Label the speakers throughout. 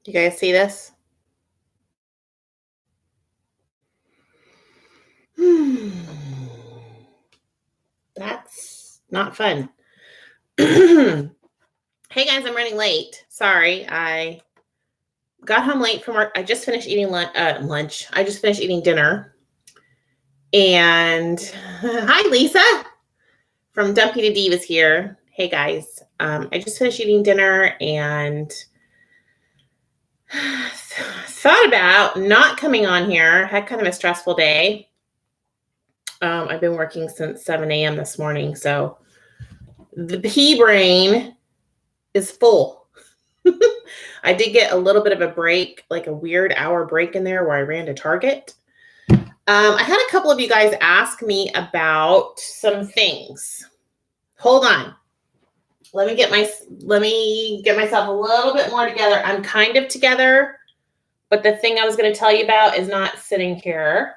Speaker 1: You guys see this? That's not fun. Hey guys, I'm running late. Sorry, I got home late from work. I just finished eating lunch. I just finished eating dinner. And hi, Lisa from Dumpy to Divas here. Hey guys, I just finished eating dinner and thought about not coming on here. Had kind of a stressful day. I've been working since 7 a.m. this morning, so the pea brain is full. I did get a little bit of a break, like a weird hour break in there where I ran to Target. I had a couple of you guys ask me about some things. Hold on. Let me get myself a little bit more together. I'm kind of together, but the thing I was going to tell you about is not sitting here.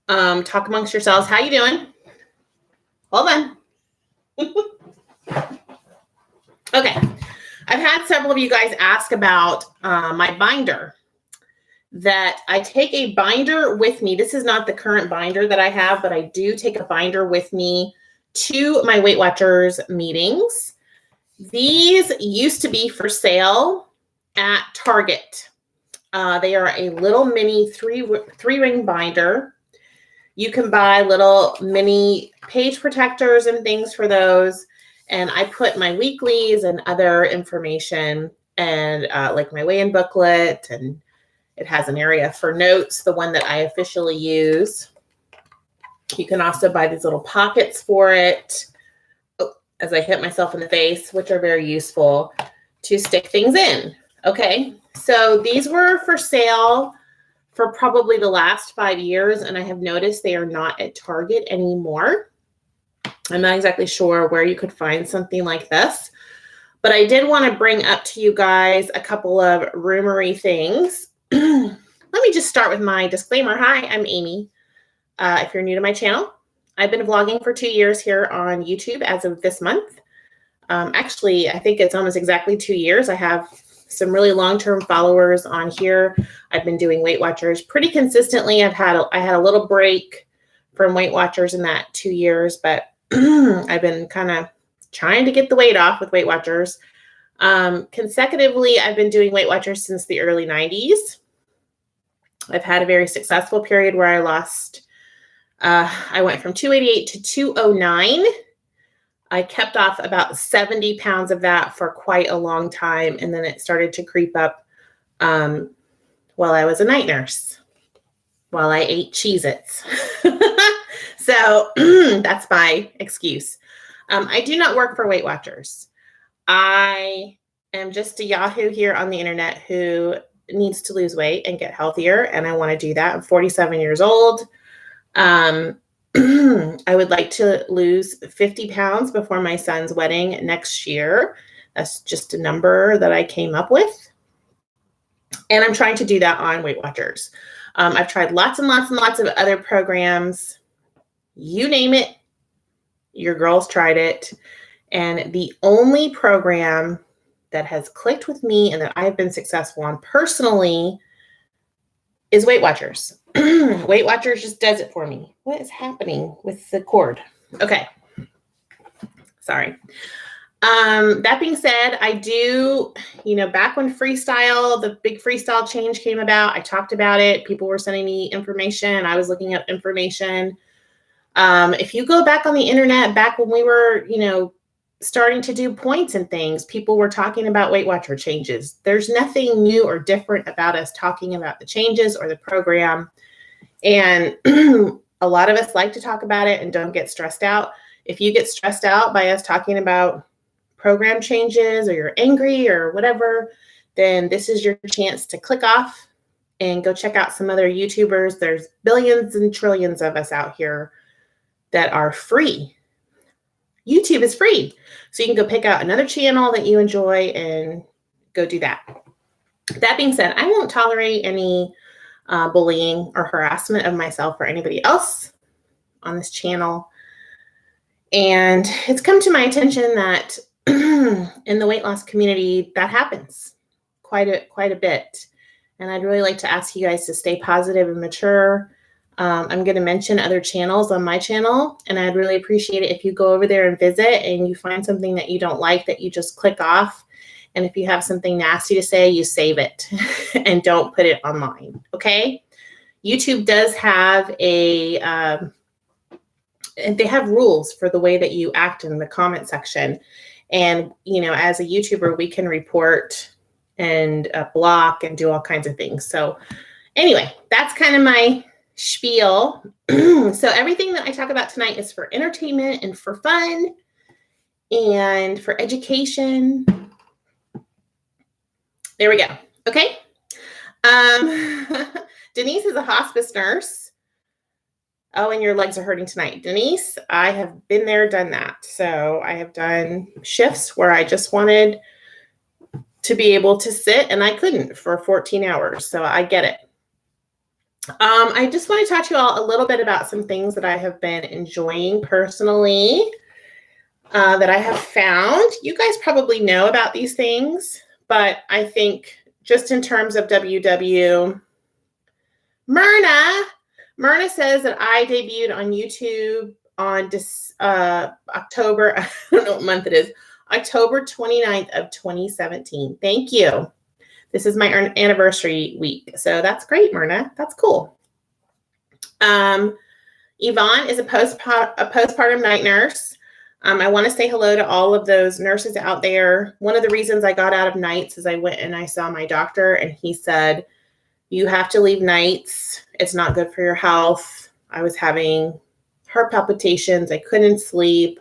Speaker 1: Talk amongst yourselves. How you doing? Hold on. Okay. I've had several of you guys ask about my binder. That I take a binder with me. This is not the current binder that I have, but I do take a binder with me to my Weight Watchers meetings. These used to be for sale at Target. They are a little mini three-ring binder. You can buy little mini page protectors and things for those. And I put my weeklies and other information and like my weigh-in booklet, and it has an area for notes, the one that I officially use. You can also buy these little pockets for it, as I hit myself in the face, which are very useful to stick things in. Okay, so these were for sale for probably the last 5 years, and I have noticed they are not at Target anymore. I'm not exactly sure where you could find something like this, but I did want to bring up to you guys a couple of rumory things. Let me just start with my disclaimer. Hi, I'm Amy. If you're new to my channel, I've been vlogging for 2 years here on YouTube as of this month. Actually, I think it's almost exactly 2 years. I have some really long-term followers on here. I've been doing Weight Watchers pretty consistently. I had a little break from Weight Watchers in that 2 years, but I've been kind of trying to get the weight off with Weight Watchers. Consecutively, I've been doing Weight Watchers since the early 90s. I've had a very successful period where I lost, I went from 288 to 209. I kept off about 70 pounds of that for quite a long time. And then it started to creep up while I was a night nurse, while I ate Cheez-Its. So that's my excuse. I do not work for Weight Watchers. I am just a Yahoo here on the internet who needs to lose weight and get healthier, and I want to do that. I'm 47 years old. I would like to lose 50 pounds before my son's wedding next year. That's just a number that I came up with. And I'm trying to do that on Weight Watchers. I've tried lots and lots and lots of other programs. You name it, your girl's tried it. And the only program that has clicked with me and that I've been successful on personally is Weight Watchers. Weight Watchers just does it for me. What is happening with the cord? Okay. Sorry. That being said, I do, back when the big freestyle change came about, I talked about it. People were sending me information. I was looking up information. If you go back on the internet, back when we were, starting to do points and things, people were talking about Weight Watcher changes. There's nothing new or different about us talking about the changes or the program. And a lot of us like to talk about it and don't get stressed out. If you get stressed out by us talking about program changes, or you're angry or whatever, then this is your chance to click off and go check out some other YouTubers. There's billions and trillions of us out here that are free. YouTube is free. So you can go pick out another channel that you enjoy and go do that. That being said, I won't tolerate any bullying or harassment of myself or anybody else on this channel. And it's come to my attention that in the weight loss community, that happens quite a bit. And I'd really like to ask you guys to stay positive and mature. I'm going to mention other channels on my channel, and I'd really appreciate it if you go over there and visit and you find something that you don't like that you just click off. And if you have something nasty to say, you save it and don't put it online. Okay. YouTube does have and they have rules for the way that you act in the comment section. And, you know, as a YouTuber, we can report and block and do all kinds of things. So anyway, that's kind of my spiel. So everything that I talk about tonight is for entertainment and for fun and for education. There we go. Okay. Denise is a hospice nurse. Oh, and your legs are hurting tonight. Denise, I have been there, done that. So I have done shifts where I just wanted to be able to sit and I couldn't for 14 hours. So I get it. I just want to talk to you all a little bit about some things that I have been enjoying personally that I have found. You guys probably know about these things, but I think just in terms of WW, Myrna says that I debuted on YouTube on October, I don't know what month it is, October 29th of 2017. Thank you. This is my anniversary week. So that's great, Myrna. That's cool. Yvonne is a postpartum night nurse. I want to say hello to all of those nurses out there. One of the reasons I got out of nights is I went and I saw my doctor and he said, you have to leave nights. It's not good for your health. I was having heart palpitations. I couldn't sleep.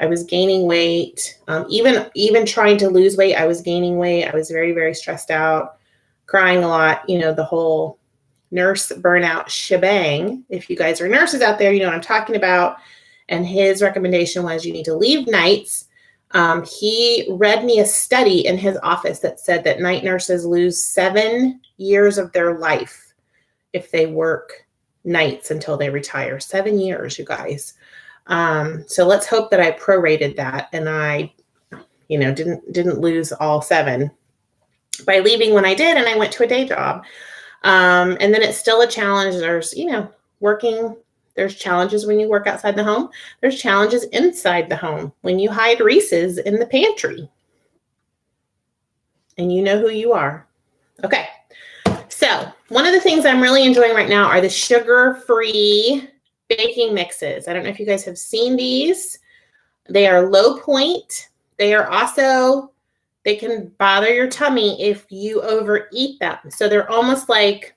Speaker 1: I was gaining weight. Even trying to lose weight, I was gaining weight. I was very, very stressed out, crying a lot. You know, the whole nurse burnout shebang. If you guys are nurses out there, you know what I'm talking about. And his recommendation was you need to leave nights. He read me a study in his office that said that night nurses lose 7 years of their life if they work nights until they retire. 7 years, you guys. So let's hope that I prorated that and I, you know, didn't lose all 7 by leaving when I did, and I went to a day job. And then it's still a challenge. There's, you know, there's challenges when you work outside the home. There's challenges inside the home when you hide Reese's in the pantry. And you know who you are. Okay. So one of the things I'm really enjoying right now are the sugar-free baking mixes. I don't know if you guys have seen these. They are low point. They are also, they can bother your tummy if you overeat them. So they're almost like,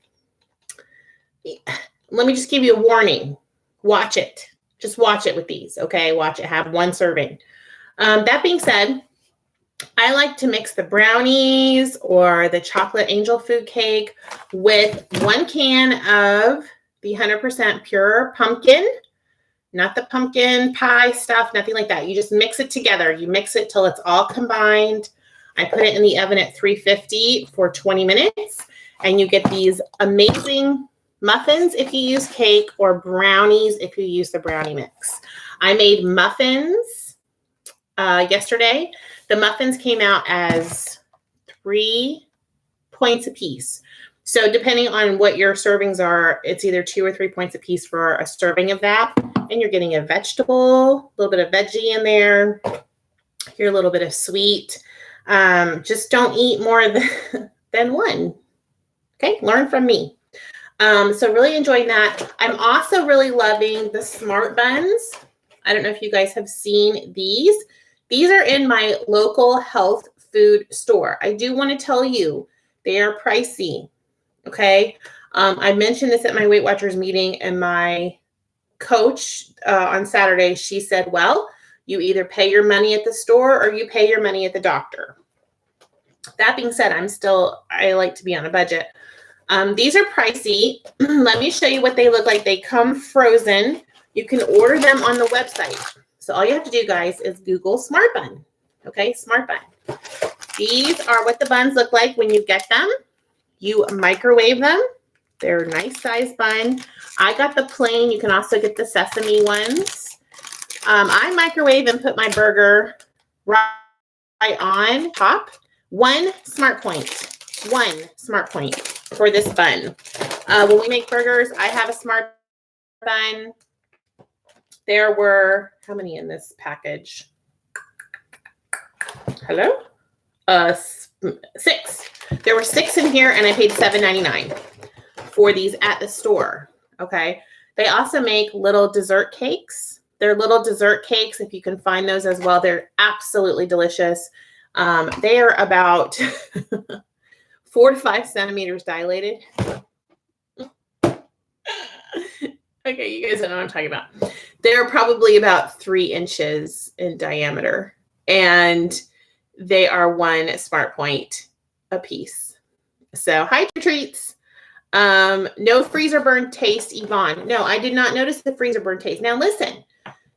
Speaker 1: let me just give you a warning. Watch it. Just watch it with these. Okay. Watch it. Have 1 serving. That being said, I like to mix the brownies or the chocolate angel food cake with 1 can of the 100% pure pumpkin, not the pumpkin pie stuff, nothing like that. You just mix it together. You mix it till it's all combined. I put it in the oven at 350 for 20 minutes, and you get these amazing muffins if you use cake, or brownies if you use the brownie mix. I made muffins yesterday. The muffins came out as 3 points a piece. So depending on what your servings are, it's either 2 or 3 points a piece for a serving of that. And you're getting a vegetable, a little bit of veggie in there, here a little bit of sweet. Just don't eat more than 1. Okay, learn from me. So really enjoying that. I'm also really loving the Smart Buns. I don't know if you guys have seen these. These are in my local health food store. I do want to tell you they are pricey. Okay. I mentioned this at my Weight Watchers meeting, and my coach on Saturday, she said, well, you either pay your money at the store or you pay your money at the doctor. That being said, I like to be on a budget. These are pricey. Let me show you what they look like. They come frozen. You can order them on the website. So all you have to do, guys, is Google Smart Bun. Okay, Smart Bun. These are what the buns look like when you get them. You microwave them. They're a nice size bun. I got the plain. You can also get the sesame ones. I microwave and put my burger right on top. 1 smart point. one smart point for this bun. When we make burgers, I have a smart bun. There were, how many in this package? Hello? 6. There were 6 in here, and I paid $7.99 for these at the store. Okay. They also make little dessert cakes. They're little dessert cakes. If you can find those as well, they're absolutely delicious. They are about 4 to 5 centimeters dilated. Okay, you guys don't know what I'm talking about. They're probably about 3 inches in diameter, and they are 1 smart point a piece. So hide your treats. No freezer burn taste, Yvonne. No, I did not notice the freezer burn taste. Now listen,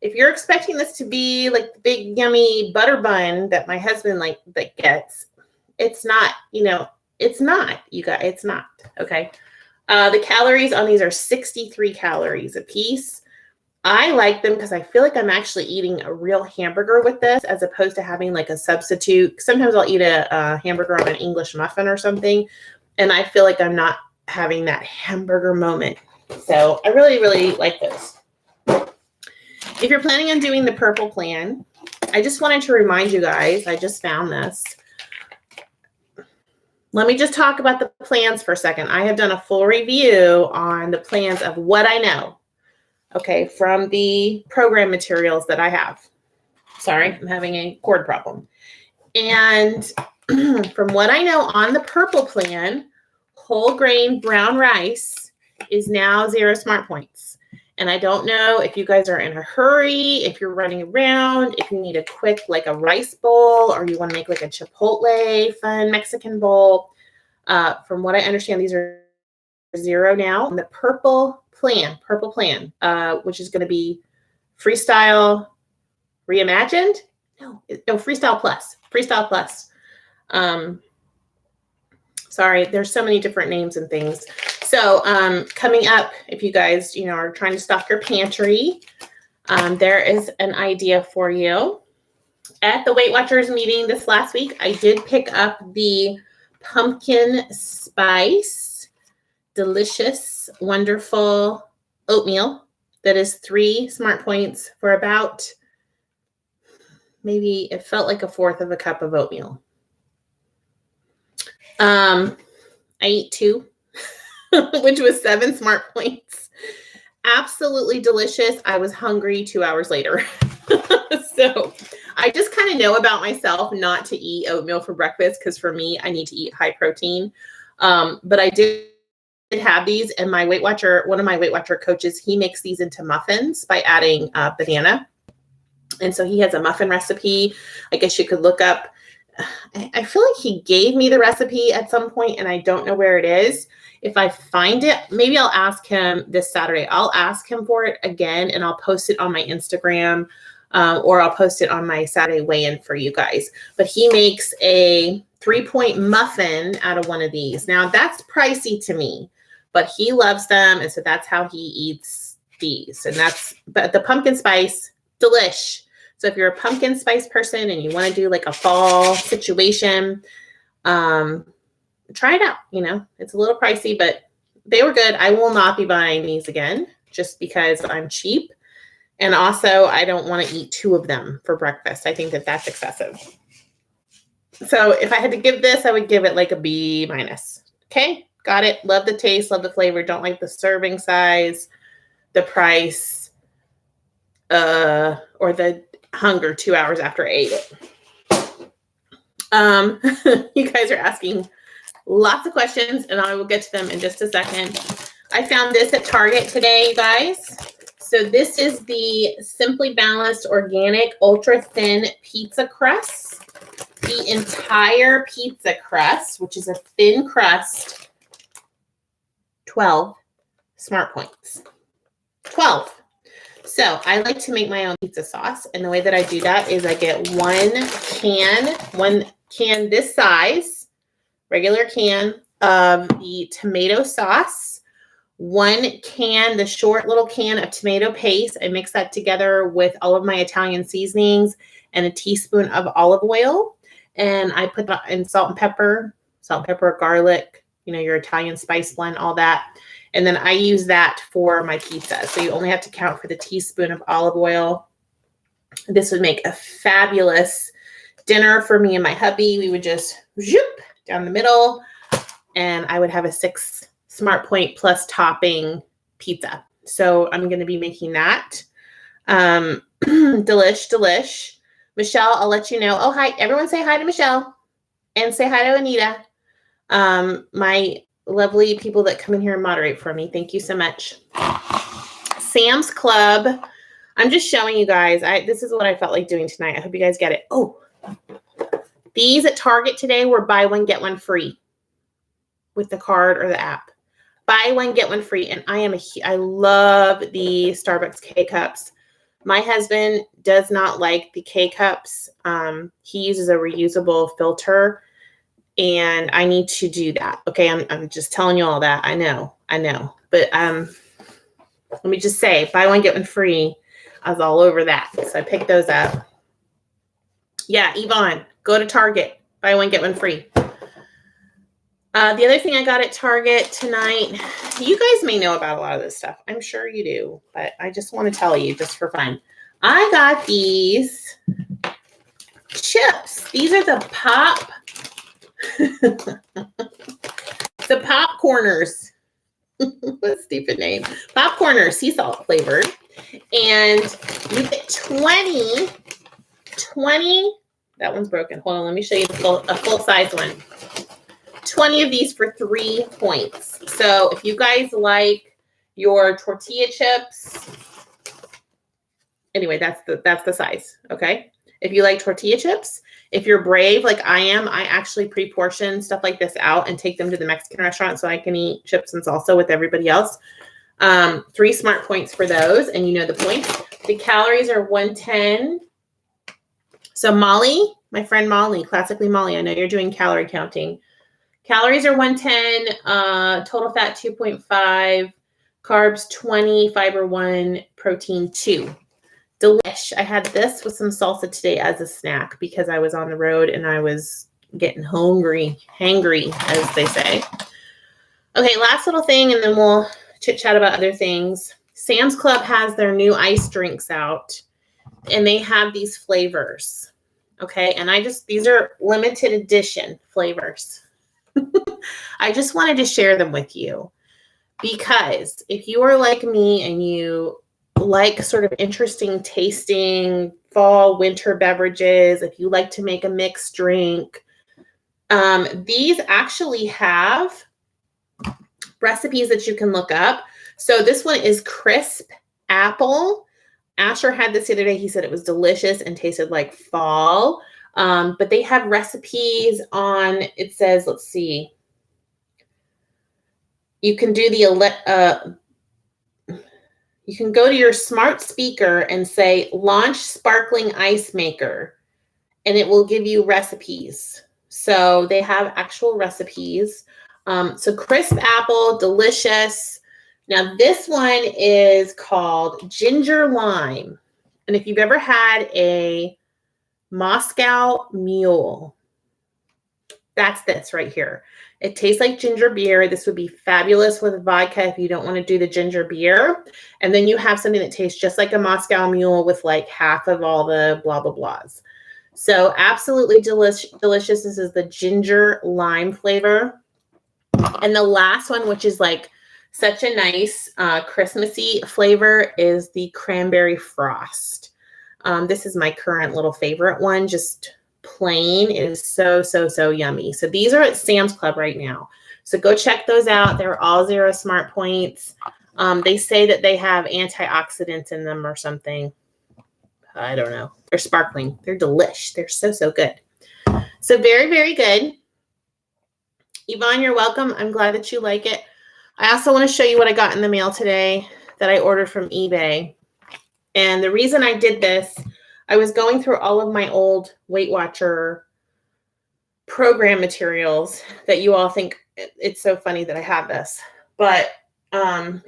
Speaker 1: if you're expecting this to be like the big yummy butter bun that my husband gets, it's not, it's not, you guys, it's not, okay? The calories on these are 63 calories a piece. I like them because I feel like I'm actually eating a real hamburger with this as opposed to having like a substitute. Sometimes I'll eat a hamburger on an English muffin or something, and I feel like I'm not having that hamburger moment. So I really, really like this. If you're planning on doing the purple plan, I just wanted to remind you guys, I just found this. Let me just talk about the plans for a second. I have done a full review on the plans of what I know, okay, from the program materials that I have. Sorry, I'm having a cord problem. And from what I know on the purple plan, whole grain brown rice is now 0 smart points. And I don't know if you guys are in a hurry, if you're running around, if you need a quick, like a rice bowl, or you want to make like a Chipotle fun Mexican bowl. From what I understand, these are 0 now. And the purple plan, which is going to be Freestyle Reimagined. No, Freestyle Plus. Sorry, there's so many different names and things. So coming up, if you guys, are trying to stock your pantry, there is an idea for you. At the Weight Watchers meeting this last week, I did pick up the pumpkin spice, delicious, wonderful oatmeal that is 3 smart points for about, maybe it felt like 1/4 of a cup of oatmeal. I ate 2, which was 7 smart points. Absolutely delicious. I was hungry 2 hours later. So I just kind of know about myself not to eat oatmeal for breakfast because for me, I need to eat high protein. But I did have these, and one of my Weight Watcher coaches, he makes these into muffins by adding banana. And so he has a muffin recipe. I guess you could look up. I feel like he gave me the recipe at some point, and I don't know where it is. If I find it, maybe I'll ask him this Saturday. I'll ask him for it again, and I'll post it on my Instagram, or I'll post it on my Saturday weigh-in for you guys. But he makes a 3-point muffin out of one of these. Now, that's pricey to me, but he loves them, and so that's how he eats these. But the pumpkin spice, delish. So if you're a pumpkin spice person and you want to do like a fall situation, try it out. It's a little pricey, but they were good. I will not be buying these again just because I'm cheap. And also I don't want to eat 2 of them for breakfast. I think that that's excessive. So if I had to give this, I would give it like a B-. Okay. Got it. Love the taste. Love the flavor. Don't like the serving size, the price, or the hunger 2 hours after I ate it. You guys are asking lots of questions, and I will get to them in just a second. I found this at Target today, you guys. So this is the Simply Balanced Organic Ultra Thin Pizza Crust. The entire pizza crust, which is a thin crust, 12 smart points. 12. So I like to make my own pizza sauce. And the way that I do that is I get one can this size, regular can of the tomato sauce, 1 can, the short little can of tomato paste. I mix that together with all of my Italian seasonings and a teaspoon of olive oil. And I put that in salt and pepper, salt, pepper, garlic, your Italian spice blend, all that. And then I use that for my pizza. So you only have to count for the teaspoon of olive oil. This would make a fabulous dinner for me and my hubby. We would just zoop down the middle, and I would have a 6 Smart Point plus topping pizza. So I'm going to be making that. Delish. Michelle, I'll let you know. Oh, hi. Everyone say hi to Michelle and say hi to Anita. My lovely people that come in here and moderate for me. Thank you so much. Sam's Club. I'm just showing you guys. This is what I felt like doing tonight. I hope you guys get it. Oh, these at Target today were buy one, get one free with the card or the app. Buy one, get one free. And I love the Starbucks K-Cups. My husband does not like the K-Cups. He uses a reusable filter, and I need to do that. Okay, I'm just telling you all that. I know. But let me just say, buy one, get one free. I was all over that. So I picked those up. Yeah, Yvonne, go to Target. Buy one, get one free. The other thing I got at Target tonight, you guys may know about a lot of this stuff. I'm sure you do, but I just want to tell you just for fun. I got these chips. These are the the popcorners. What a stupid name. Popcorners, sea salt flavored. And you get 20. That one's broken. Hold on, let me show you a full size one. 20 of these for 3 points. So if you guys like your tortilla chips, anyway, that's the size, okay? If you like tortilla chips, if you're brave like I am, I actually pre-portion stuff like this out and take them to the Mexican restaurant so I can eat chips and salsa with everybody else. 3 Smart Points for those, and you know the points. The calories are 110. So Molly, my friend Molly, classically Molly, I know you're doing calorie counting. Calories are 110, total fat 2.5, carbs 20, fiber 1, protein 2. Delish. I had this with some salsa today as a snack because I was on the road and I was getting hangry, as they say. Okay, last little thing, and then we'll chit chat about other things. Sam's Club has their new ice drinks out, and they have these flavors. Okay, and these are limited edition flavors. I just wanted to share them with you because if you are like me and you like sort of interesting tasting fall, winter beverages, if you like to make a mixed drink, these actually have recipes that you can look up. So this one is crisp apple. Asher had this the other day. He said it was delicious and tasted like fall. But they have recipes on, it says, let's see. You can do you can go to your smart speaker and say, launch sparkling ice maker, and it will give you recipes. So they have actual recipes. So crisp apple, delicious. Now this one is called ginger lime. And if you've ever had a Moscow Mule, that's this right here. It tastes like ginger beer. This would be fabulous with vodka if you don't want to do the ginger beer. And then you have something that tastes just like a Moscow Mule with like half of all the blah, blah, blahs. So absolutely delicious. This is the ginger lime flavor. And the last one, which is like such a nice Christmassy flavor, is the cranberry frost. This is my current little favorite one, just plain. It is so, so, so yummy. So these are at Sam's Club right now. So go check those out. They're all 0 Smart Points. They say that they have antioxidants in them or something. I don't know. They're sparkling. They're delish. They're so, so good. So very, very good. Yvonne, you're welcome. I'm glad that you like it. I also want to show you what I got in the mail today that I ordered from eBay. And the reason I did this, I was going through all of my old Weight Watcher program materials that you all think it's so funny that I have this. But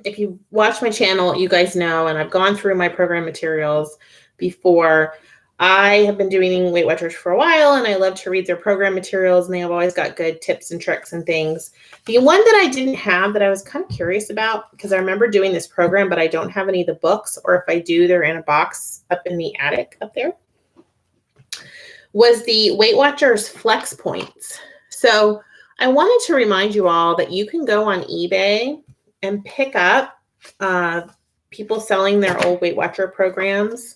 Speaker 1: if you watch my channel, you guys know, and I've gone through my program materials before. I have been doing Weight Watchers for a while, and I love to read their program materials, and they have always got good tips and tricks and things. The one that I didn't have that I was kind of curious about, because I remember doing this program, but I don't have any of the books, or if I do, they're in a box up in the attic up there, was the Weight Watchers Flex Points. So I wanted to remind you all that you can go on eBay and pick up people selling their old Weight Watcher programs.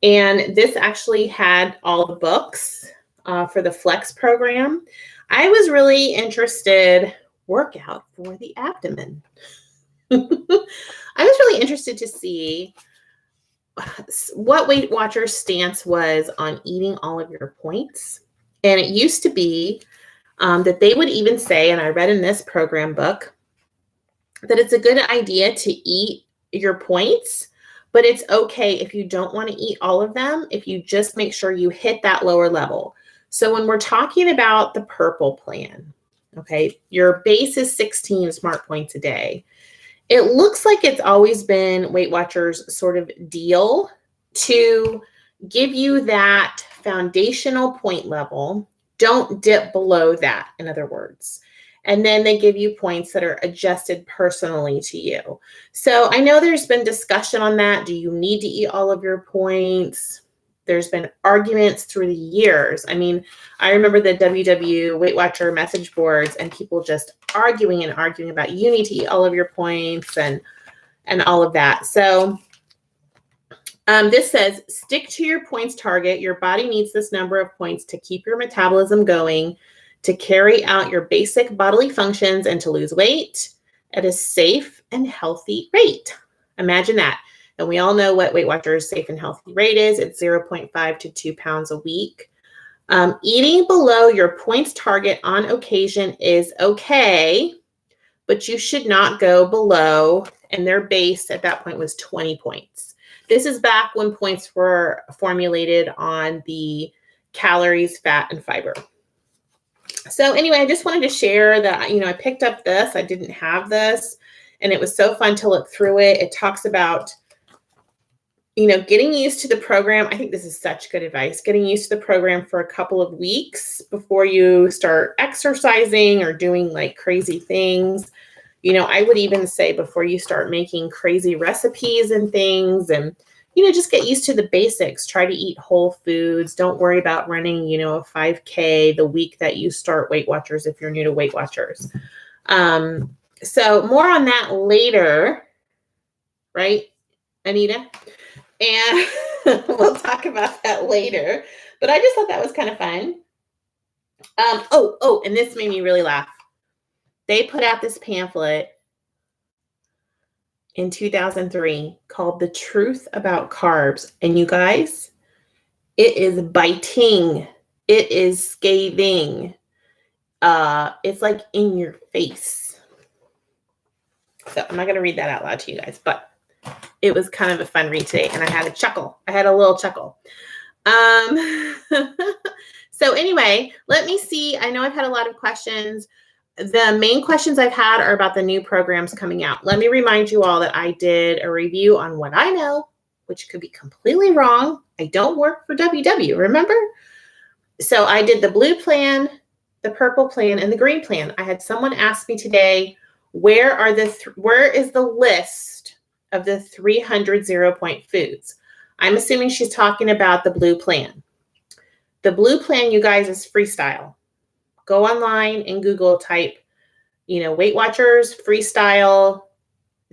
Speaker 1: And this actually had all the books for the Flex program. I was really interested, workout for the abdomen. I was really interested to see what Weight Watchers' stance was on eating all of your points. And it used to be that they would even say, and I read in this program book, that it's a good idea to eat your points, but it's okay if you don't want to eat all of them, if you just make sure you hit that lower level. So when we're talking about the purple plan, okay, your base is 16 smart points a day. It looks like it's always been Weight Watchers' sort of deal to give you that foundational point level. Don't dip below that, in other words. And then they give you points that are adjusted personally to you. So I know there's been discussion on that. Do you need to eat all of your points? There's been arguments through the years. I mean, I remember the WW Weight Watcher message boards and people just arguing about you need to eat all of your points and all of that. So this says, stick to your points target. Your body needs this number of points to keep your metabolism going, to carry out your basic bodily functions, and to lose weight at a safe and healthy rate. Imagine that. And we all know what Weight Watchers' safe and healthy rate is. It's 0.5 to 2 pounds a week. Eating below your points target on occasion is okay, but you should not go below, and their base at that point was 20 points. This is back when points were formulated on the calories, fat, and fiber. So anyway, I just wanted to share that, I picked up this. I didn't have this, and it was so fun to look through it. It talks about, getting used to the program. I think this is such good advice. Getting used to the program for a couple of weeks before you start exercising or doing like crazy things. I would even say before you start making crazy recipes and things, and just get used to the basics. Try to eat whole foods. Don't worry about running, a 5K the week that you start Weight Watchers if you're new to Weight Watchers. So more on that later, right, Anita? And we'll talk about that later. But I just thought that was kind of fun. And this made me really laugh. They put out this pamphlet in 2003 called The Truth About Carbs. And you guys, it is biting. It is scathing. It's like in your face. So I'm not going to read that out loud to you guys, but it was kind of a fun read today, and I had a chuckle. I had a little chuckle. So anyway, let me see. I know I've had a lot of questions. The main questions I've had are about the new programs coming out. Let me remind you all that I did a review on what I know, which could be completely wrong. I don't work for WW, remember? So I did the blue plan, the purple plan, and the green plan. I had someone ask me today, where is the list of the 300 0-point foods? I'm assuming she's talking about the blue plan. The blue plan, you guys, is freestyle. Go online and Google, type, Weight Watchers, freestyle,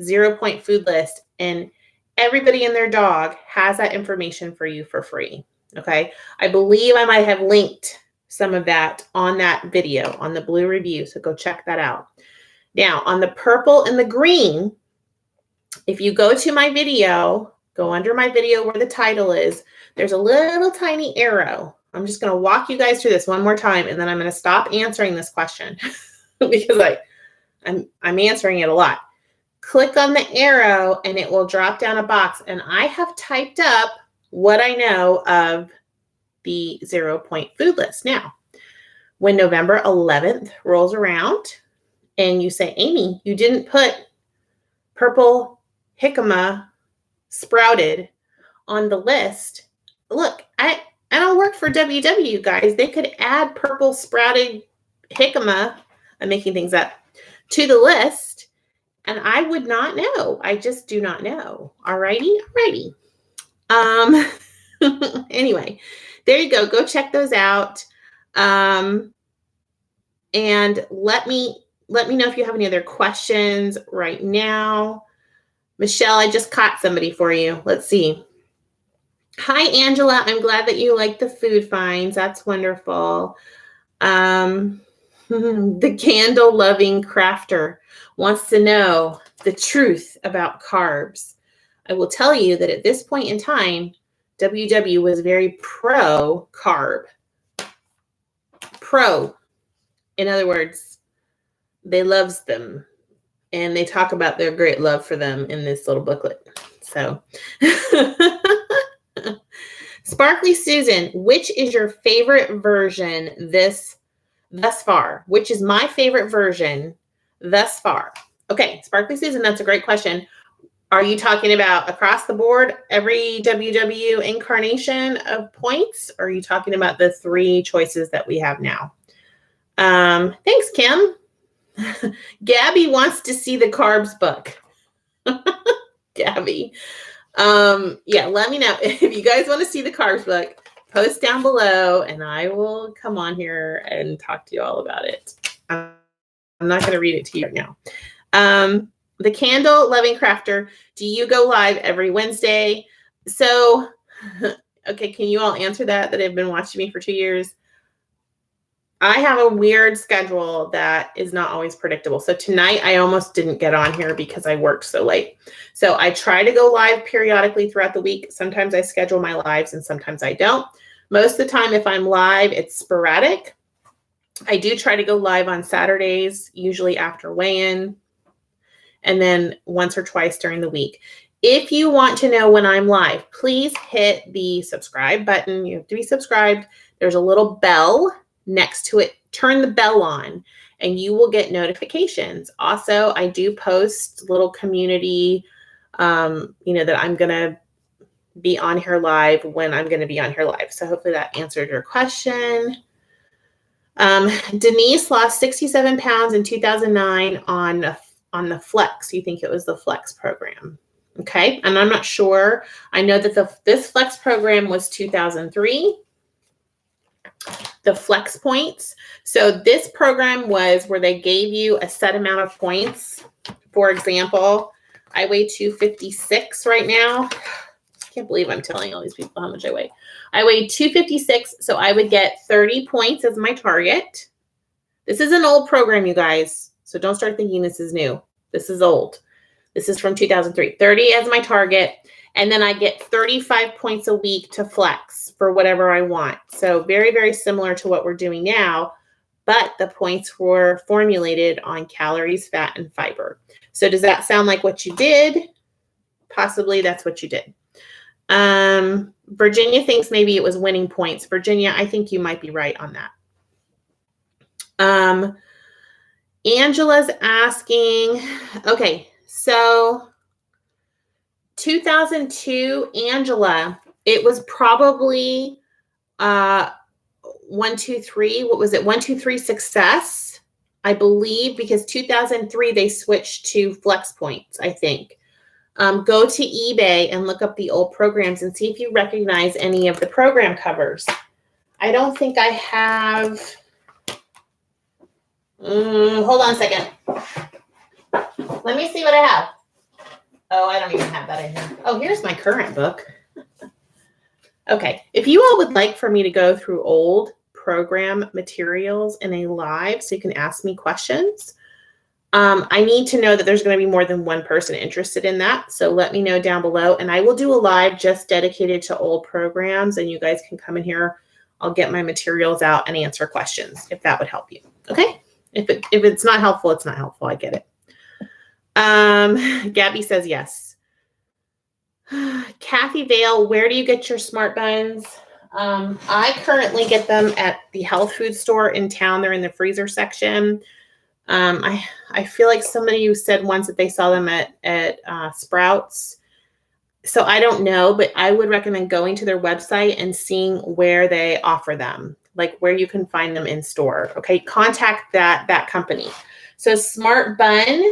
Speaker 1: 0-point food list, and everybody and their dog has that information for you for free. Okay. I believe I might have linked some of that on that video on the blue review. So go check that out. Now on the purple and the green, if you go to my video, go under my video where the title is, there's a little tiny arrow. I'm just going to walk you guys through this one more time, and then I'm going to stop answering this question because I'm answering it a lot. Click on the arrow and it will drop down a box, and I have typed up what I know of the 0-point food list. Now, when November 11th rolls around and you say, Amy, you didn't put purple jicama sprouted on the list. Look, I I don't work for WW, guys. They could add purple sprouted jicama, I'm making things up, to the list, and I would not know. I just do not know. Alrighty. Anyway, there you go. Go check those out. And let me know if you have any other questions right now. Michelle, I just caught somebody for you. Let's see. Hi, Angela. I'm glad that you like the food finds. That's wonderful. The candle-loving crafter wants to know the truth about carbs. I will tell you that at this point in time, WW was very pro-carb. Pro. In other words, they loves them. And they talk about their great love for them in this little booklet. So, Sparkly Susan, which is your favorite version thus far? Which is my favorite version thus far? Okay, Sparkly Susan, that's a great question. Are you talking about across the board, every WW incarnation of points? Or are you talking about the 3 choices that we have now? Thanks, Kim. Gabby wants to see the carbs book. Gabby. Yeah, let me know if you guys want to see the carbs book. Post down below and I will come on here and talk to you all about it. I'm not going to read it to you right now. The candle loving crafter, do you go live every Wednesday? So, okay, can you all answer that have been watching me for 2 years? I have a weird schedule that is not always predictable. So tonight I almost didn't get on here because I worked so late. So I try to go live periodically throughout the week. Sometimes I schedule my lives and sometimes I don't. Most of the time, if I'm live, it's sporadic. I do try to go live on Saturdays, usually after weigh-in, and then once or twice during the week. If you want to know when I'm live, please hit the subscribe button. You have to be subscribed. There's a little bell next to it. Turn the bell on and you will get notifications. Also, I do post little community, that I'm going to be on here live when I'm going to be on here live. So hopefully that answered your question. Denise lost 67 pounds in 2009 on the Flex. You think it was the Flex program. Okay. And I'm not sure. I know that this Flex program was 2003. The Flex points. So this program was where they gave you a set amount of points. For example, I weigh 256 right now. I can't believe I'm telling all these people how much I weigh. I weigh 256, so I would get 30 points as my target. This is an old program, you guys. So don't start thinking this is new. This is old. This is from 2003. 30 as my target. And then I get 35 points a week to flex for whatever I want. So very, very similar to what we're doing now, but the points were formulated on calories, fat, and fiber. So does that sound like what you did? Possibly that's what you did. Virginia thinks maybe it was winning points. Virginia, I think you might be right on that. Angela's asking, okay, so 2002, Angela, it was probably 1, 2, 3. What was it? 1, 2, 3 success, I believe, because 2003 they switched to flex points, I think. Go to eBay and look up the old programs and see if you recognize any of the program covers. I don't think I have. Hold on a second. Let me see what I have. Oh, I don't even have that in here. Oh, here's my current book. Okay. If you all would like for me to go through old program materials in a live so you can ask me questions, I need to know that there's going to be more than one person interested in that. So let me know down below and I will do a live just dedicated to old programs and you guys can come in here. I'll get my materials out and answer questions if that would help you. Okay. If it's not helpful, it's not helpful. I get it. Gabby says yes. Kathy Vale, where do you get your Smart Buns? I currently get them at the health food store in town. They're in the freezer section. I feel like somebody who said once that they saw them at Sprouts. So I don't know, but I would recommend going to their website and seeing where they offer them, like where you can find them in store. Okay, contact that company. So Smart Bun,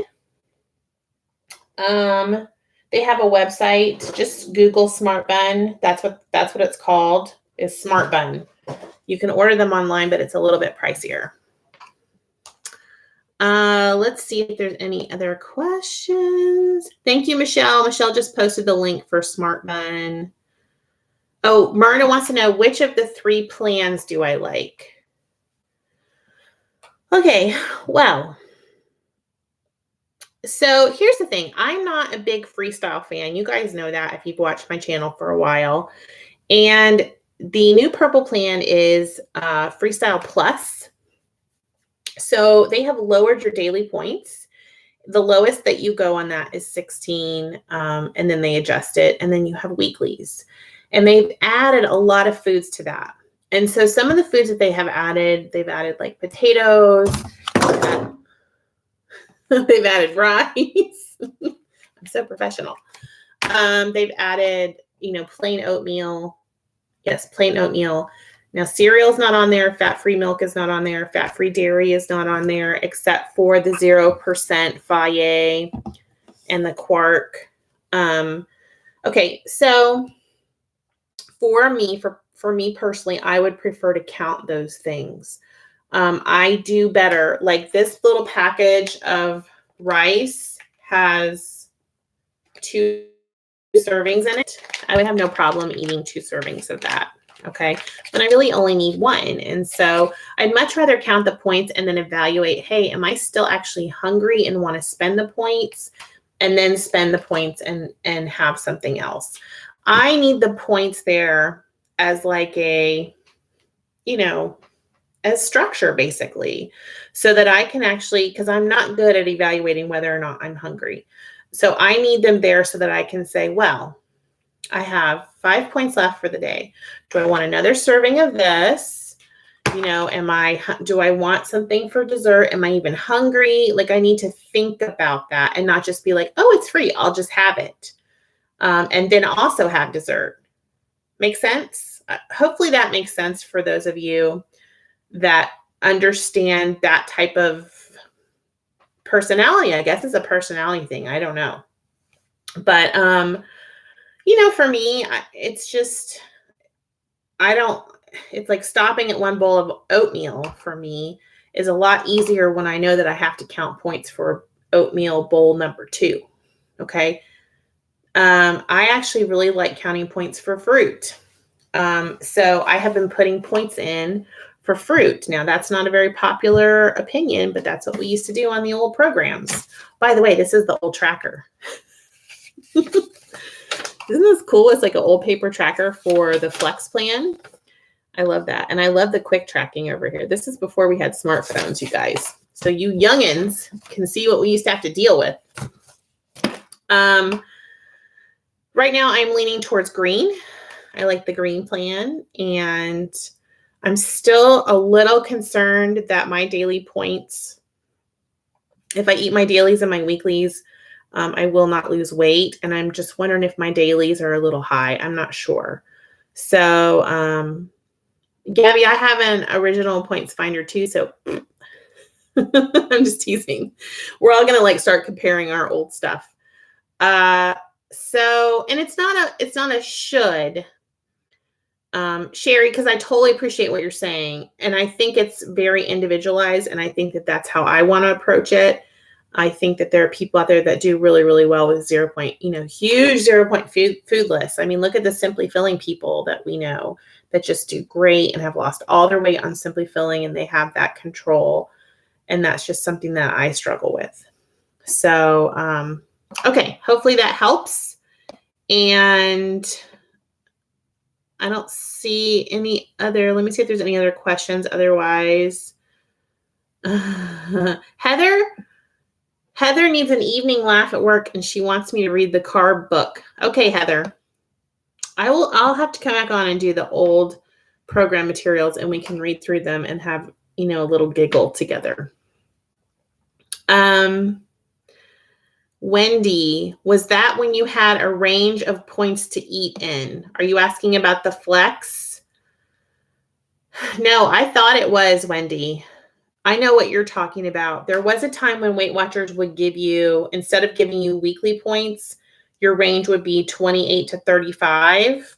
Speaker 1: they have a website. Just Google Smart Bun. That's what it's called. Is Smart Bun. You can order them online, but it's a little bit pricier. Let's see if there's any other questions. Thank you, Michelle. Michelle just posted the link for Smart Bun. Oh, Myrna wants to know, which of the 3 plans do I like? Okay, well, so here's the thing. I'm not a big freestyle fan. You guys know that if you've watched my channel for a while. And the new purple plan is Freestyle Plus. So they have lowered your daily points. The lowest that you go on that is 16, and then they adjust it, and then you have weeklies. And they've added a lot of foods to that. And so some of the foods that they've added like potatoes, they've added rice. I'm so professional. They've added, plain oatmeal. Yes, plain oatmeal. Now, cereal's not on there. Fat-free milk is not on there. Fat-free dairy is not on there, except for the 0% Fage and the quark. Okay, so for me personally, I would prefer to count those things. I do better. Like this little package of rice has 2 servings in it. I would have no problem eating 2 servings of that. Okay. But I really only need 1. And so I'd much rather count the points and then evaluate, hey, am I still actually hungry and want to spend the points, and then spend the points and have something else. I need the points there as like a, as structure basically, so that I can actually, because I'm not good at evaluating whether or not I'm hungry. So I need them there so that I can say, well, I have 5 points left for the day. Do I want another serving of this? Do I want something for dessert? Am I even hungry? Like I need to think about that and not just be like, oh, it's free, I'll just have it. And then also have dessert. Make sense? Hopefully that makes sense for those of you that understand that type of personality. I guess it's a personality thing. I don't know. But, for me, it's just, it's like stopping at 1 bowl of oatmeal for me is a lot easier when I know that I have to count points for oatmeal bowl number 2. Okay. I actually really like counting points for fruit. So I have been putting points in for fruit. Now, that's not a very popular opinion, but that's what we used to do on the old programs. By the way, this is the old tracker. Isn't this cool? It's like an old paper tracker for the Flex plan. I love that. And I love the quick tracking over here. This is before we had smartphones, you guys. So you youngins can see what we used to have to deal with. Right now I'm leaning towards green. I like the green plan. And I'm still a little concerned that my daily points, if I eat my dailies and my weeklies, I will not lose weight. And I'm just wondering if my dailies are a little high. I'm not sure. So, Gabby, I have an original points finder too. So I'm just teasing. We're all going to start comparing our old stuff. And it's not a should, Sherry, because I totally appreciate what you're saying. And I think it's very individualized. And I think that that's how I want to approach it. I think that there are people out there that do really, really well with huge 0 point food lists. I mean, look at the Simply Filling people that we know that just do great and have lost all their weight on Simply Filling, and they have that control. And that's just something that I struggle with. So, okay, hopefully that helps. And I don't see any other, let me see if there's any other questions. Otherwise, Heather needs an evening laugh at work and she wants me to read the carb book. Okay, Heather, I'll have to come back on and do the old program materials and we can read through them and have, a little giggle together. Wendy, was that when you had a range of points to eat in? Are you asking about the flex? No, I thought it was, Wendy. I know what you're talking about. There was a time when Weight Watchers would give you, instead of giving you weekly points, your range would be 28 to 35.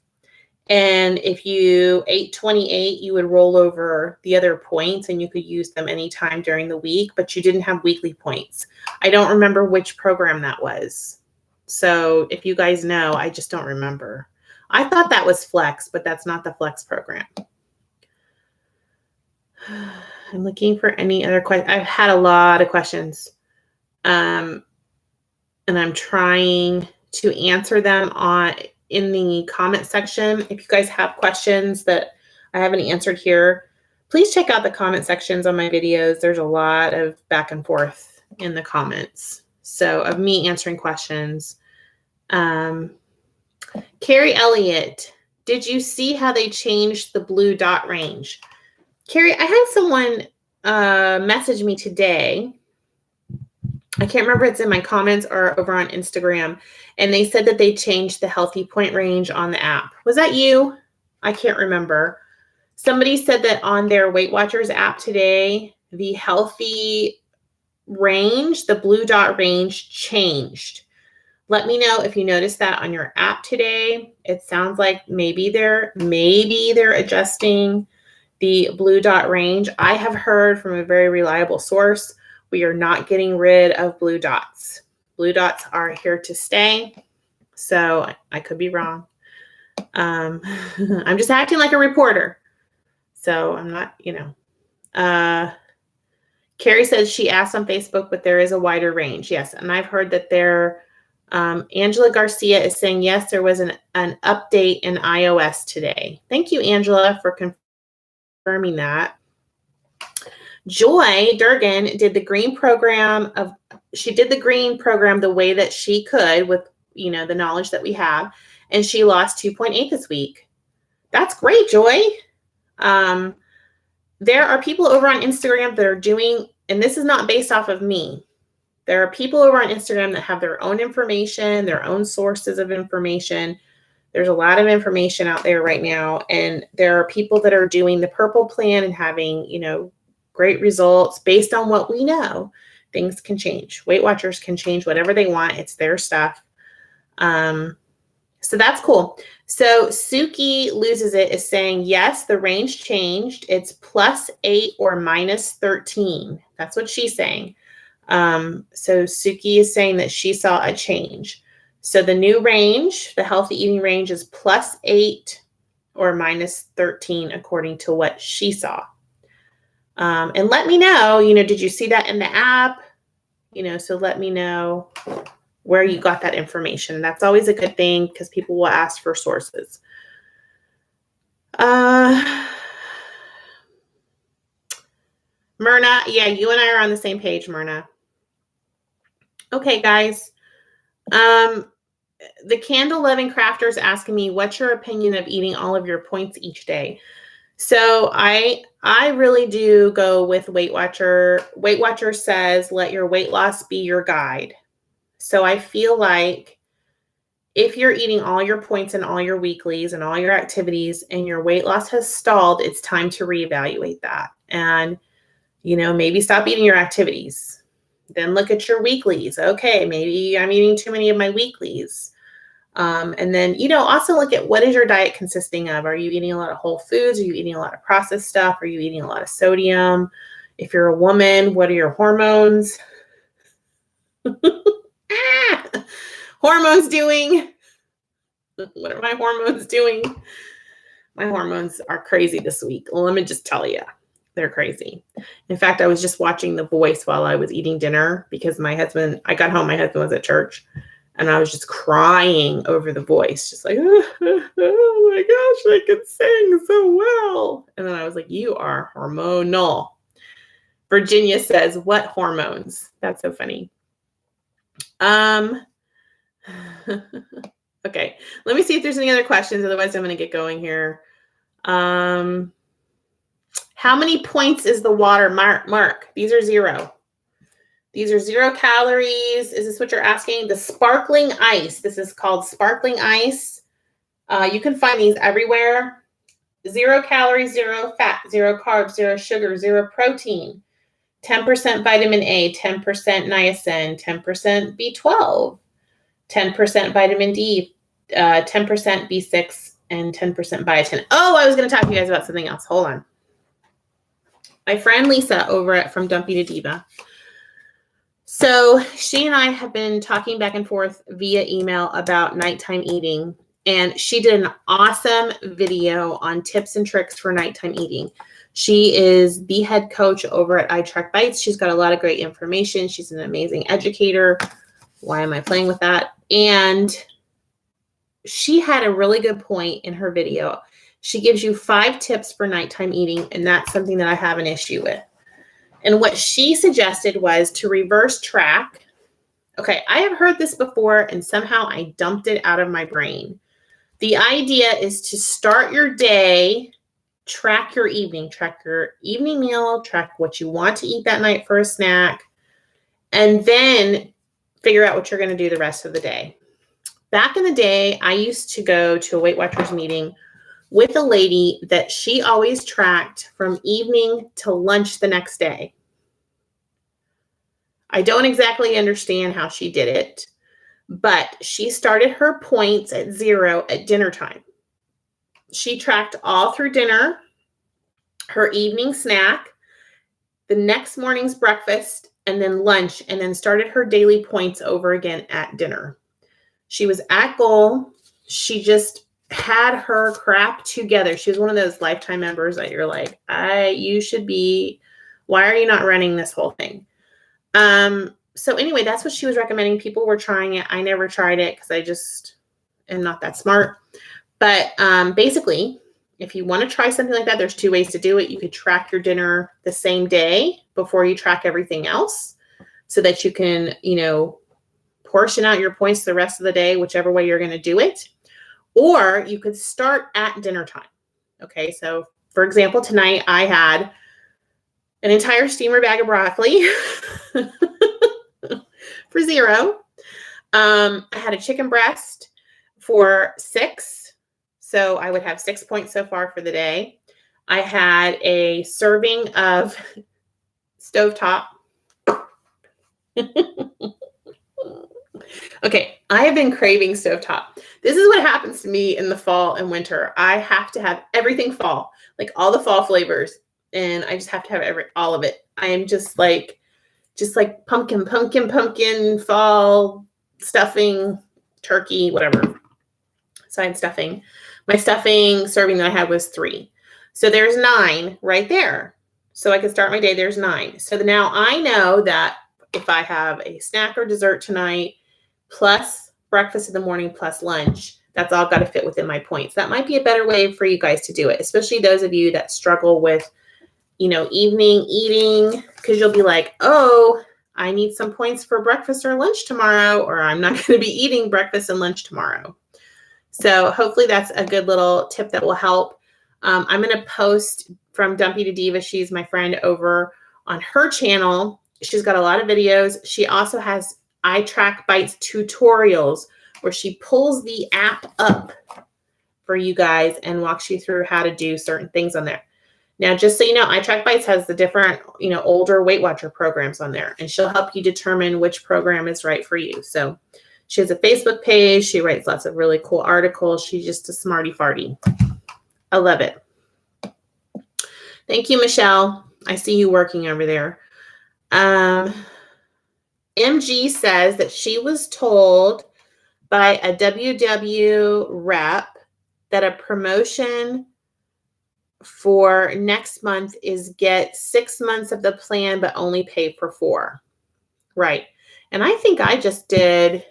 Speaker 1: And if you ate 28, you would roll over the other points and you could use them anytime during the week, but you didn't have weekly points. I don't remember which program that was. So if you guys know, I just don't remember. I thought that was Flex, but that's not the Flex program. I'm looking for any other questions. I've had a lot of questions. And I'm trying to answer them in the comment section. If you guys have questions that I haven't answered here, please check out the comment sections on my videos. There's a lot of back and forth in the comments. So of me answering questions. Carrie Elliott, did you see how they changed the blue dot range? Carrie, I had someone message me today. I can't remember if it's in my comments or over on Instagram. And they said that they changed the healthy point range on the app. Was that you? I can't remember. Somebody said that on their Weight Watchers app today, the healthy range, the blue dot range changed. Let me know if you noticed that on your app today. It sounds like maybe they're adjusting the blue dot range. I have heard from a very reliable source, we are not getting rid of blue dots. Blue dots are here to stay. So I could be wrong. I'm just acting like a reporter. So I'm not, Carrie says she asked on Facebook, but there is a wider range. Yes. And I've heard that Angela Garcia is saying, yes, there was an update in iOS today. Thank you, Angela, for confirming that. Joy Durgan did the green program the way that she could with, the knowledge that we have. And she lost 2.8 this week. That's great, Joy. There are people over on Instagram that are doing, and this is not based off of me. There are people over on Instagram that have their own information, their own sources of information. There's a lot of information out there right now. And there are people that are doing the purple plan and having, great results based on what we know. Things can change. Weight Watchers can change whatever they want. It's their stuff. So that's cool. So Suki Loses It is saying, yes, the range changed. It's +8 or -13. That's what she's saying. So Suki is saying that she saw a change. So the new range, the healthy eating range, is +8 or -13 according to what she saw. And let me know, did you see that in the app? So let me know where you got that information. That's always a good thing because people will ask for sources. Myrna, yeah, you and I are on the same page, Myrna. Okay, guys. The Candle Loving Crafter is asking me, what's your opinion of eating all of your points each day? So I really do go with Weight Watcher. Weight Watcher says, let your weight loss be your guide. So I feel like if you're eating all your points and all your weeklies and all your activities and your weight loss has stalled, it's time to reevaluate that. And, maybe stop eating your activities. Then look at your weeklies. Okay, maybe I'm eating too many of my weeklies. And then, also look at what is your diet consisting of? Are you eating a lot of whole foods? Are you eating a lot of processed stuff? Are you eating a lot of sodium? If you're a woman, what are your hormones? Hormones doing? What are my hormones doing? My hormones are crazy this week. Well, let me just tell you, they're crazy. In fact, I was just watching The Voice while I was eating dinner because I got home, my husband was at church. And I was just crying over The Voice, just like, oh my gosh, I can sing so well. And then I was like, you are hormonal. Virginia says, what hormones? That's so funny. Okay, let me see if there's any other questions. Otherwise, I'm going to get going here. How many points is the water mark? These are 0. These are 0 calories. Is this what you're asking? The sparkling ice. This is called sparkling ice. You can find these everywhere. 0 calories, 0 fat, 0 carbs, 0 sugar, 0 protein, 10% vitamin A, 10% niacin, 10% B12, 10% vitamin D, 10% B6, and 10% biotin. Oh, I was going to talk to you guys about something else. Hold on. My friend Lisa over at From Dumpy to Diva. So she and I have been talking back and forth via email about nighttime eating. And she did an awesome video on tips and tricks for nighttime eating. She is the head coach over at iTrack Bites. She's got a lot of great information. She's an amazing educator. Why am I playing with that? And she had a really good point in her video. She gives you 5 tips for nighttime eating, and that's something that I have an issue with. And what she suggested was to reverse track. Okay, I have heard this before, and somehow I dumped it out of my brain. The idea is to start your day, track your evening meal, track what you want to eat that night for a snack, and then figure out what you're going to do the rest of the day. Back in the day, I used to go to a Weight Watchers meeting with a lady that she always tracked from evening to lunch the next day. I don't exactly understand how she did it, but she started her points at 0 at dinner time. She tracked all through dinner, her evening snack, the next morning's breakfast, and then lunch, and then started her daily points over again at dinner. She was at goal. She just had her crap together. She was one of those lifetime members that you're like, you should be, why are you not running this whole thing? So anyway, that's what she was recommending. People were trying it. I never tried it because I just am not that smart. But basically, if you want to try something like that, there's 2 ways to do it. You could track your dinner the same day before you track everything else so that you can, portion out your points the rest of the day, whichever way you're going to do it. Or you could start at dinner time. Okay, so for example, tonight I had an entire steamer bag of broccoli for 0. I had a chicken breast for 6. So I would have 6 points so far for the day. I had a serving of stovetop. Okay, I have been craving stovetop. This is what happens to me in the fall and winter. I have to have everything fall, like all the fall flavors, and I just have to have all of it. I am just like pumpkin, fall, stuffing, turkey, whatever. Side stuffing. My stuffing serving that I had was 3. So there's 9 right there. So I can start my day. There's 9. So now I know that if I have a snack or dessert tonight, plus breakfast in the morning, plus lunch, that's all got to fit within my points. That might be a better way for you guys to do it, especially those of you that struggle with, evening eating, because you'll be like, oh, I need some points for breakfast or lunch tomorrow, or I'm not going to be eating breakfast and lunch tomorrow. So hopefully that's a good little tip that will help. I'm going to post From Dumpy to Diva. She's my friend over on her channel. She's got a lot of videos. She also has iTrack Bites tutorials where she pulls the app up for you guys and walks you through how to do certain things on there. Now, just so you know, iTrack Bites has the different, older Weight Watcher programs on there, and she'll help you determine which program is right for you. So she has a Facebook page. She writes lots of really cool articles. She's just a smarty farty. I love it. Thank you, Michelle. I see you working over there. MG says that she was told by a WW rep that a promotion for next month is get 6 months of the plan, but only pay for 4. Right. And I think I just did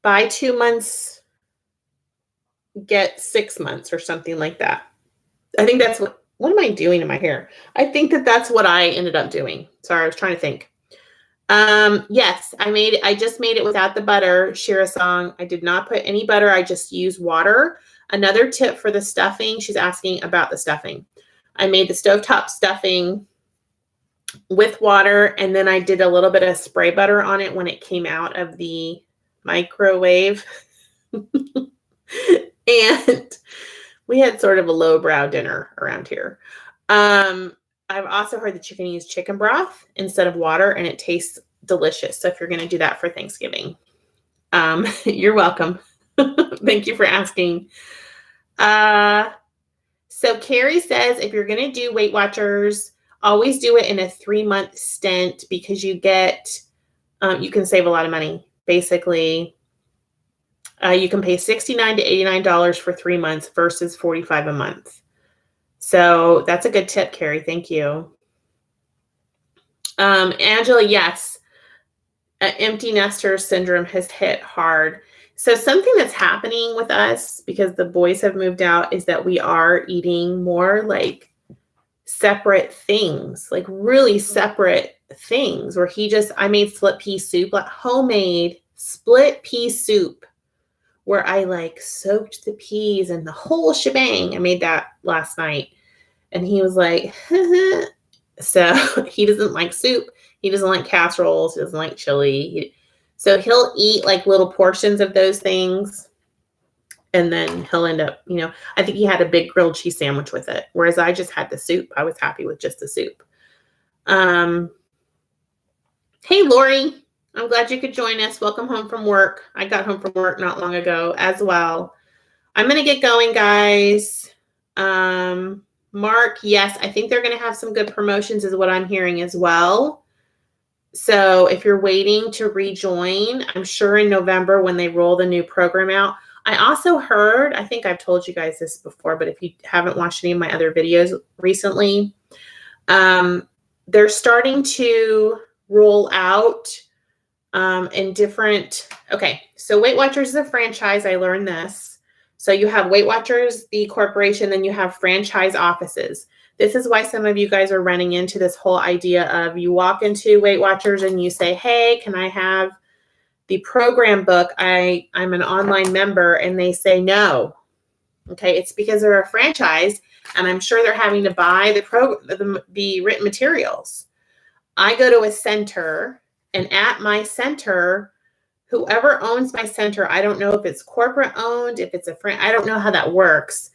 Speaker 1: buy 2 months, get 6 months or something like that. I think that's what am I doing in my hair? I think that's what I ended up doing. Sorry, I was trying to think. Yes, I just made it without the butter, Shira Song. I did not put any butter. I just used water. Another tip for the stuffing, she's asking about the stuffing. I made the stovetop stuffing with water. And then I did a little bit of spray butter on it when it came out of the microwave. And we had sort of a lowbrow dinner around here. I've also heard that you can use chicken broth instead of water, and it tastes delicious. So if you're going to do that for Thanksgiving, you're welcome. Thank you for asking. So Carrie says, if you're going to do Weight Watchers, always do it in a 3-month stint because you get, you can save a lot of money. Basically, you can pay $69 to $89 for 3 months versus $45 a month. So that's a good tip, Carrie. Thank you. Angela, yes. Empty nester syndrome has hit hard. So something that's happening with us because the boys have moved out is that we are eating more like separate things, like really separate things where I made split pea soup, like homemade split pea soup where I like soaked the peas and the whole shebang. I made that last night. And he was like, so he doesn't like soup. He doesn't like casseroles. He doesn't like chili. So he'll eat like little portions of those things. And then he'll end up, I think he had a big grilled cheese sandwich with it. Whereas I just had the soup. I was happy with just the soup. Hey, Lori. I'm glad you could join us. Welcome home from work. I got home from work not long ago as well. I'm going to get going, guys. Mark, yes, I think they're going to have some good promotions is what I'm hearing as well. So if you're waiting to rejoin, I'm sure in November when they roll the new program out. I also heard, I think I've told you guys this before, but if you haven't watched any of my other videos recently, they're starting to roll out in different, so Weight Watchers is a franchise. I learned this. So you have Weight Watchers, the corporation, then you have franchise offices. This is why some of you guys are running into this whole idea of you walk into Weight Watchers and you say, hey, can I have the program book? I'm an online member, and they say no. Okay, it's because they're a franchise, and I'm sure they're having to buy the written materials. I go to a center, and at my center, whoever owns my center, I don't know if it's corporate owned, if it's I don't know how that works.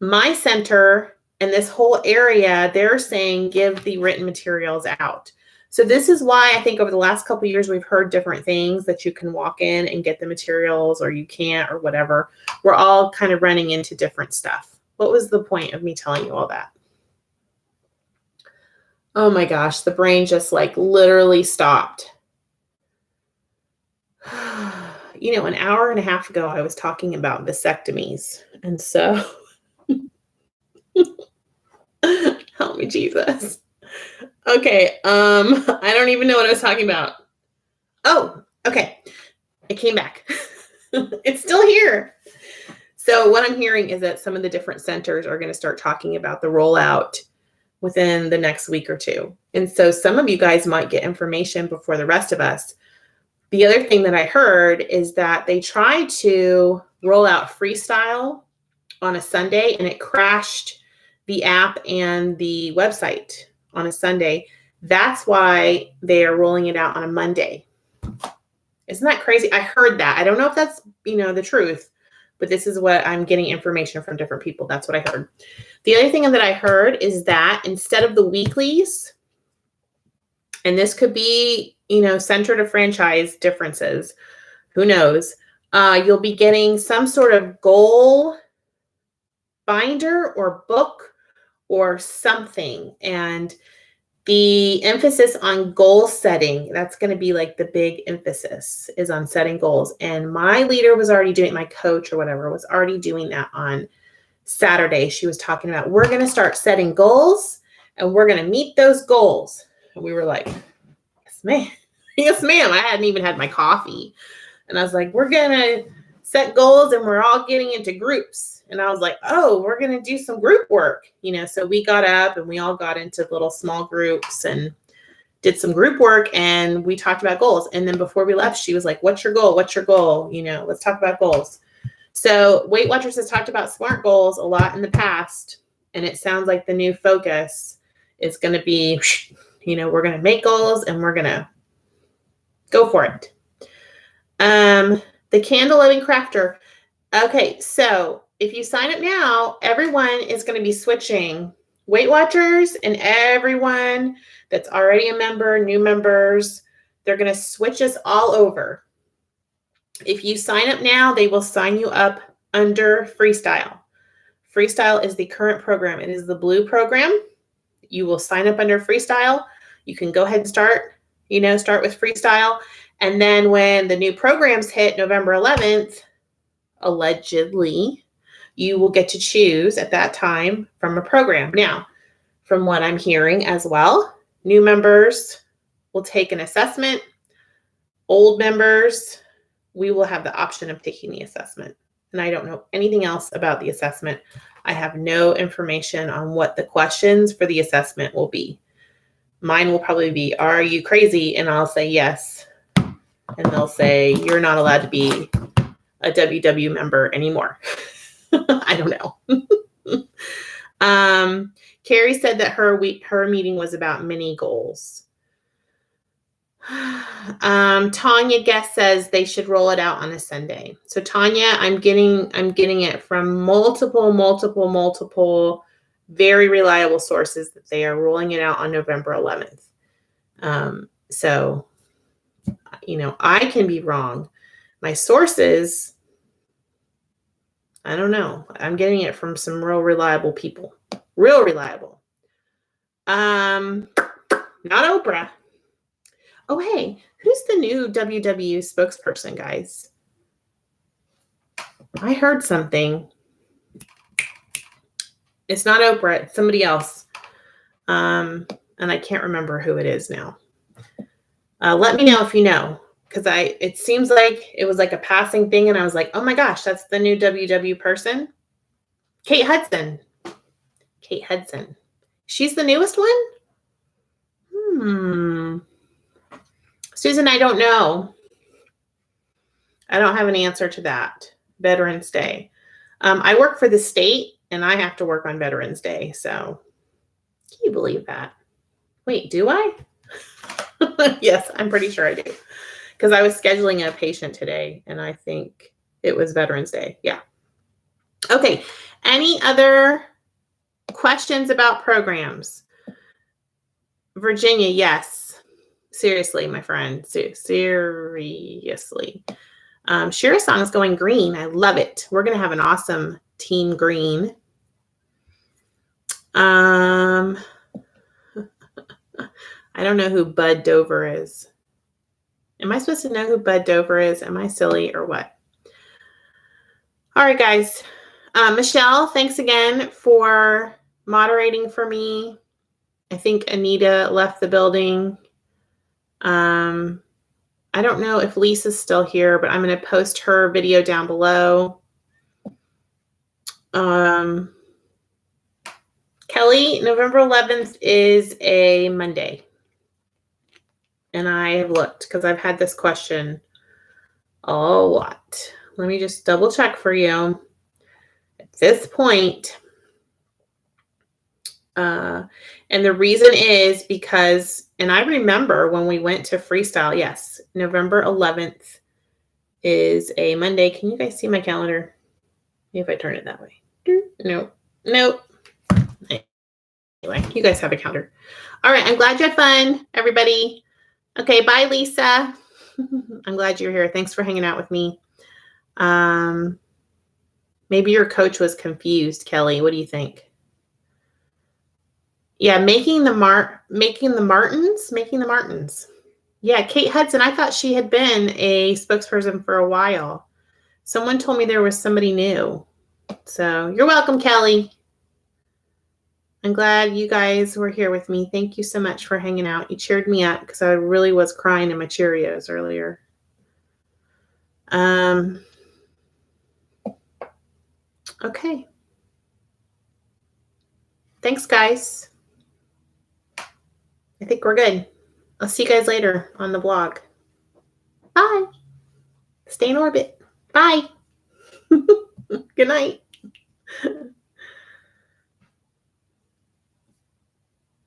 Speaker 1: My center and this whole area, they're saying give the written materials out. So this is why I think over the last couple of years, we've heard different things that you can walk in and get the materials or you can't or whatever. We're all kind of running into different stuff. What was the point of me telling you all that? Oh my gosh, the brain just like literally stopped. An hour and a half ago, I was talking about vasectomies. And so, help me, Jesus. Okay. I don't even know what I was talking about. Oh, okay. It came back. It's still here. So what I'm hearing is that some of the different centers are going to start talking about the rollout within the next week or two. And so some of you guys might get information before the rest of us. The other thing that I heard is that they tried to roll out Freestyle on a Sunday, and it crashed the app and the website on a Sunday. That's why they are rolling it out on a Monday. Isn't that crazy? I heard that. I don't know if that's, the truth, but this is what I'm getting information from different people. That's what I heard. The other thing that I heard is that instead of the weeklies, and this could be, center to franchise differences, who knows, you'll be getting some sort of goal binder or book or something. And the emphasis on goal setting, that's going to be like the big emphasis is on setting goals. And my leader was already doing, my coach or whatever was already doing that on Saturday. She was talking about, we're going to start setting goals and we're going to meet those goals. And we were like, yes, ma'am. Yes, ma'am. I hadn't even had my coffee. And I was like, we're going to set goals and we're all getting into groups. And I was like, oh, we're going to do some group work. So we got up and we all got into little small groups and did some group work and we talked about goals. And then before we left, she was like, what's your goal? What's your goal? Let's talk about goals. So Weight Watchers has talked about SMART goals a lot in the past. And it sounds like the new focus is going to be we're going to make goals and we're going to go for it. The Candle Loving Crafter. Okay, so if you sign up now, everyone is going to be switching. Weight Watchers and everyone that's already a member, new members, they're going to switch us all over. If you sign up now, they will sign you up under Freestyle. Freestyle is the current program. It is the blue program. You will sign up under Freestyle. You can go ahead and start with Freestyle. And then when the new programs hit November 11th, allegedly, you will get to choose at that time from a program. Now, from what I'm hearing as well, new members will take an assessment. Old members, we will have the option of taking the assessment. And I don't know anything else about the assessment. I have no information on what the questions for the assessment will be. Mine will probably be, are you crazy? And I'll say yes. And they'll say, you're not allowed to be a WW member anymore. I don't know. Carrie said that her meeting was about mini goals. Tanya Guest says they should roll it out on a Sunday. So Tanya, I'm getting it from multiple very reliable sources that they are rolling it out on November 11th. So I can be wrong. My sources, I don't know. I'm getting it from some real reliable people. Real reliable. Not Oprah. Oh, hey, who's the new WW spokesperson, guys? I heard something. It's not Oprah. It's somebody else. And I can't remember who it is now. Let me know if you know, because it seems like it was like a passing thing, and I was like, oh my gosh, that's the new WW person. Kate Hudson. She's the newest one? Susan, I don't know. I don't have an answer to that. Veterans Day. I work for the state, and I have to work on Veterans Day. So, can you believe that? Wait, do I? Yes, I'm pretty sure I do. Because I was scheduling a patient today, and I think it was Veterans Day. Yeah. Okay. Any other questions about programs? Virginia, yes. Seriously, my friend. Seriously. Shira Song is going green. I love it. We're going to have an awesome team green. I don't know who Bud Dover is. Am I supposed to know who Bud Dover is? Am I silly or what? All right, guys. Michelle, thanks again for moderating for me. I think Anita left the building. I don't know if Lisa's still here, but I'm going to post her video down below. Kelly, November 11th is a Monday. And I have looked because I've had this question a lot. Let me just double check for you. At this point, and the reason is because, and I remember when we went to Freestyle, yes, November 11th is a Monday. Can you guys see my calendar? Maybe if I turn it that way. Nope. Anyway, you guys have a calendar. All right. I'm glad you had fun, everybody. Okay. Bye, Lisa. I'm glad you're here. Thanks for hanging out with me. Maybe your coach was confused, Kelly. What do you think? Yeah, making the Martins. Yeah, Kate Hudson. I thought she had been a spokesperson for a while. Someone told me there was somebody new. So you're welcome, Kelly. I'm glad you guys were here with me. Thank you so much for hanging out. You cheered me up because I really was crying in my Cheerios earlier. Okay. Thanks, guys. I think we're good. I'll see you guys later on the vlog. Bye. Stay in orbit. Bye. Good night.